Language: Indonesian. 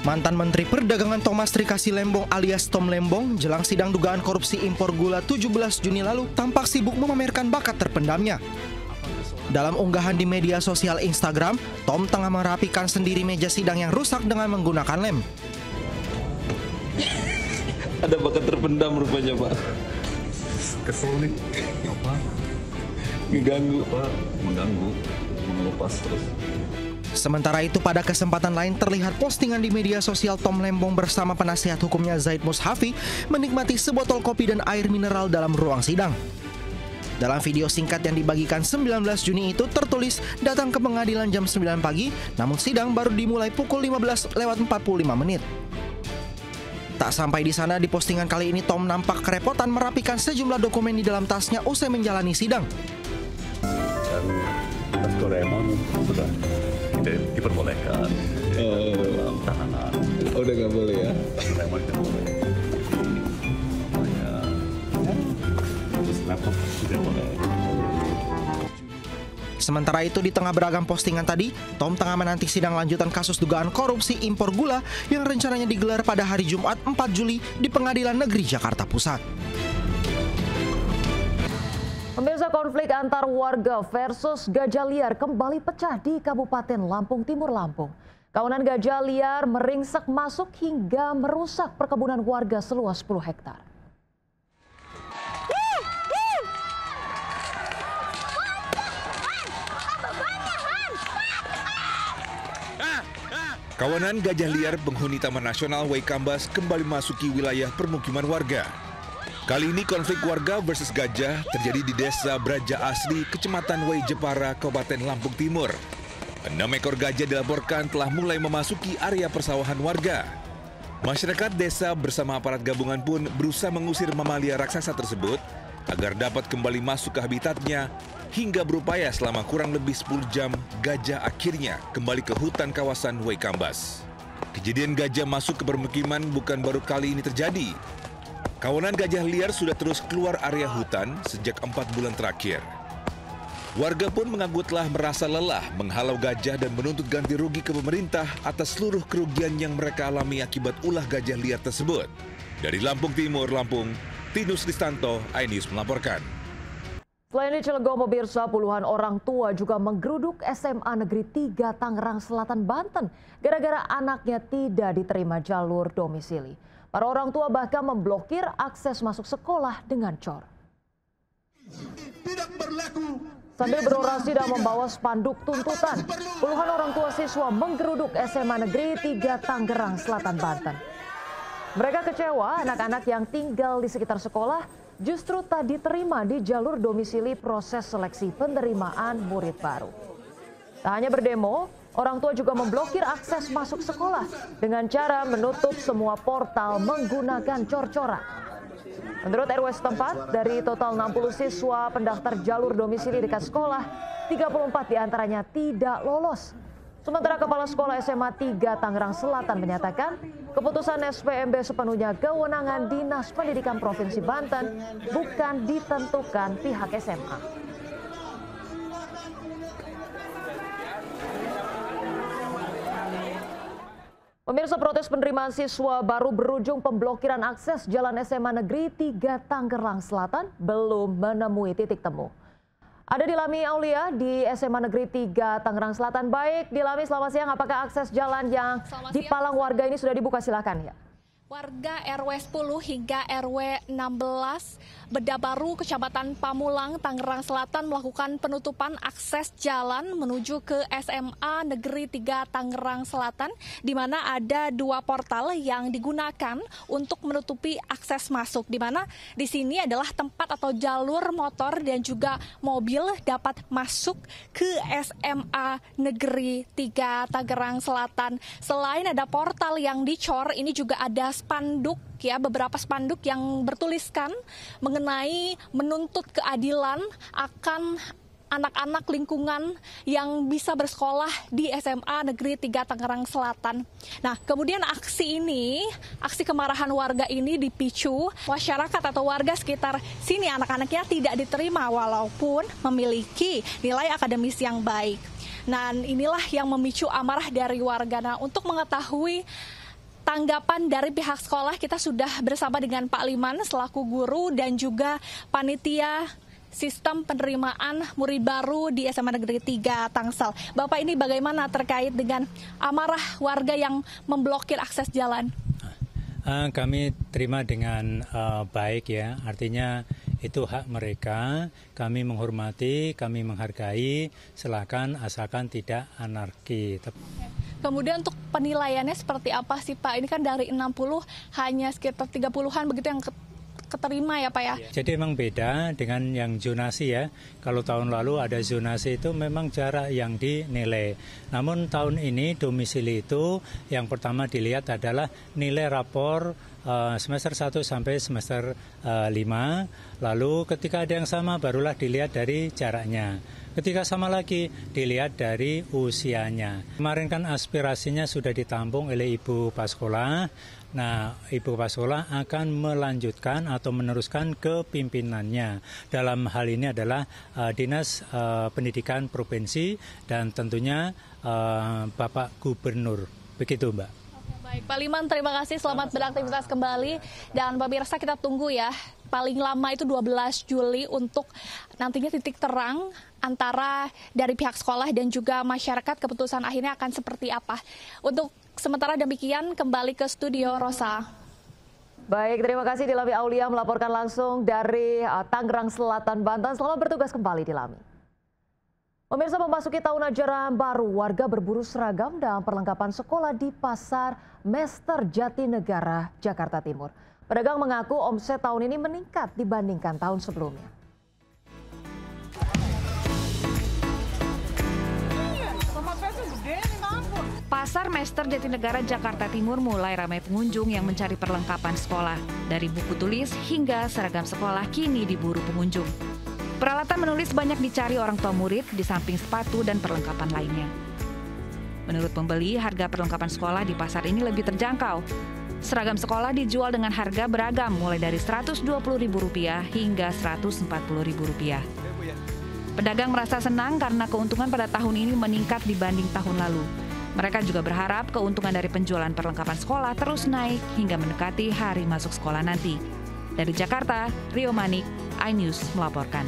Mantan Menteri Perdagangan Thomas Trikasi Lembong alias Tom Lembong jelang sidang dugaan korupsi impor gula 17 Juni lalu tampak sibuk memamerkan bakat terpendamnya. Dalam unggahan di media sosial Instagram, Tom tengah merapikan sendiri meja sidang yang rusak dengan menggunakan lem. Ada bakat terpendam rupanya, Pak. Kesel nih. Apa? Ngeganggu. Apa? Mengganggu. Mengelupas terus. Sementara itu pada kesempatan lain terlihat postingan di media sosial Tom Lembong bersama penasihat hukumnya Zaid Mushafi menikmati sebotol kopi dan air mineral dalam ruang sidang. Dalam video singkat yang dibagikan 19 Juni itu tertulis datang ke pengadilan jam 9 pagi, namun sidang baru dimulai pukul 15:45. Tak sampai di sana, di postingan kali ini Tom nampak kerepotan merapikan sejumlah dokumen di dalam tasnya usai menjalani sidang. Dan Doraemon sudah tidak diperbolehkan dalam tahanan. Udah nggak boleh ya? Doraemon tidak boleh. Terus laptop tidak boleh. Sementara itu di tengah beragam postingan tadi, Tom tengah menanti sidang lanjutan kasus dugaan korupsi impor gula yang rencananya digelar pada hari Jumat 4 Juli di Pengadilan Negeri Jakarta Pusat. Pemirsa, konflik antar warga versus gajah liar kembali pecah di Kabupaten Lampung Timur, Lampung. Kawanan gajah liar meringsek masuk hingga merusak perkebunan warga seluas 10 hektar. Kawanan gajah liar penghuni Taman Nasional Waikambas kembali memasuki wilayah permukiman warga. Kali ini konflik warga versus gajah terjadi di Desa Braja Asli, Kecamatan Wai Jepara, Kabupaten Lampung Timur. 6 ekor gajah dilaporkan telah mulai memasuki area persawahan warga. Masyarakat desa bersama aparat gabungan pun berusaha mengusir mamalia raksasa tersebut agar dapat kembali masuk ke habitatnya. Hingga berupaya selama kurang lebih 10 jam, gajah akhirnya kembali ke hutan kawasan Waikambas. Kejadian gajah masuk ke permukiman bukan baru kali ini terjadi. Kawanan gajah liar sudah terus keluar area hutan sejak 4 bulan terakhir. Warga pun mengaku telah merasa lelah menghalau gajah dan menuntut ganti rugi ke pemerintah atas seluruh kerugian yang mereka alami akibat ulah gajah liar tersebut. Dari Lampung Timur, Lampung, Tinus Listanto, iNews melaporkan. Selain di Cilegon, pemirsa, puluhan orang tua juga menggeruduk SMA Negeri 3 Tangerang Selatan, Banten gara-gara anaknya tidak diterima jalur domisili. Para orang tua bahkan memblokir akses masuk sekolah dengan cor. Sambil berorasi dan membawa spanduk tuntutan, puluhan orang tua siswa menggeruduk SMA Negeri 3 Tangerang Selatan, Banten. Mereka kecewa anak-anak yang tinggal di sekitar sekolah justru tak diterima di jalur domisili proses seleksi penerimaan murid baru. Tak hanya berdemo, orang tua juga memblokir akses masuk sekolah dengan cara menutup semua portal menggunakan cor-coran. Menurut RW setempat, dari total 60 siswa pendaftar jalur domisili dekat sekolah, 34 diantaranya tidak lolos. Sementara Kepala Sekolah SMA 3 Tangerang Selatan menyatakan keputusan SPMB sepenuhnya kewenangan Dinas Pendidikan Provinsi Banten, bukan ditentukan pihak SMA. Pemirsa, protes penerimaan siswa baru berujung pemblokiran akses Jalan SMA Negeri 3 Tangerang Selatan belum menemui titik temu. Ada Dilami Aulia di SMA Negeri 3 Tangerang Selatan. Baik, Dilami, selamat siang. Apakah akses jalan yang dipalang warga ini sudah dibuka? Silakan ya. Warga RW 10 hingga RW 16 Bedabaru, Kecamatan Pamulang, Tangerang Selatan melakukan penutupan akses jalan menuju ke SMA Negeri 3 Tangerang Selatan, di mana ada 2 portal yang digunakan untuk menutupi akses masuk, di mana di sini adalah tempat atau jalur motor dan juga mobil dapat masuk ke SMA Negeri 3 Tangerang Selatan. Selain ada portal yang dicor, ini juga ada spanduk, ya, beberapa spanduk yang bertuliskan mengenai menuntut keadilan akan anak-anak lingkungan yang bisa bersekolah di SMA Negeri 3 Tangerang Selatan. Nah, kemudian aksi kemarahan warga ini dipicu masyarakat atau warga sekitar sini, anak-anaknya tidak diterima walaupun memiliki nilai akademis yang baik. Nah, inilah yang memicu amarah dari warga. Nah, untuk mengetahui tanggapan dari pihak sekolah. Kita sudah bersama dengan Pak Liman selaku guru dan juga panitia sistem penerimaan murid baru di SMA Negeri 3 Tangsel. Bapak, ini bagaimana terkait dengan amarah warga yang memblokir akses jalan? Kami terima dengan baik ya, artinya itu hak mereka, kami menghormati, kami menghargai, silakan asalkan tidak anarki. Kemudian untuk penilaiannya seperti apa sih Pak? Ini kan dari 60 hanya sekitar 30-an begitu yang keterima ya Pak ya? Jadi memang beda dengan yang zonasi ya. Kalau tahun lalu ada zonasi itu memang jarak yang dinilai. Namun tahun ini domisili itu yang pertama dilihat adalah nilai rapor semester 1 sampai semester 5. Lalu ketika ada yang sama barulah dilihat dari jaraknya. Ketika sama lagi dilihat dari usianya. Kemarin kan aspirasinya sudah ditampung oleh Ibu Paskola. Nah, Ibu Paskola akan melanjutkan atau meneruskan ke pimpinannya. Dalam hal ini adalah Dinas Pendidikan Provinsi dan tentunya Bapak Gubernur. Begitu, Mbak. Baik, Pak Liman, terima kasih. Selamat beraktivitas kembali. Dan pemirsa, kita tunggu ya. Paling lama itu 12 Juli untuk nantinya titik terang antara dari pihak sekolah dan juga masyarakat. Keputusan akhirnya akan seperti apa. Untuk sementara demikian, kembali ke studio Rosa. Baik, terima kasih Dilami Aulia melaporkan langsung dari Tangerang Selatan, Banten. Selamat bertugas kembali Dilami. Pemirsa, memasuki tahun ajaran baru, warga berburu seragam dan perlengkapan sekolah di Pasar Mester Jatinegara, Jakarta Timur. Pedagang mengaku omset tahun ini meningkat dibandingkan tahun sebelumnya. Pasar Mester Jatinegara, Jakarta Timur mulai ramai pengunjung yang mencari perlengkapan sekolah. Dari buku tulis hingga seragam sekolah kini diburu pengunjung. Peralatan menulis banyak dicari orang tua murid di samping sepatu dan perlengkapan lainnya. Menurut pembeli, harga perlengkapan sekolah di pasar ini lebih terjangkau. Seragam sekolah dijual dengan harga beragam mulai dari Rp120.000 hingga Rp140.000. Pedagang merasa senang karena keuntungan pada tahun ini meningkat dibanding tahun lalu. Mereka juga berharap keuntungan dari penjualan perlengkapan sekolah terus naik hingga mendekati hari masuk sekolah nanti. Dari Jakarta, Rio Manik, iNews melaporkan.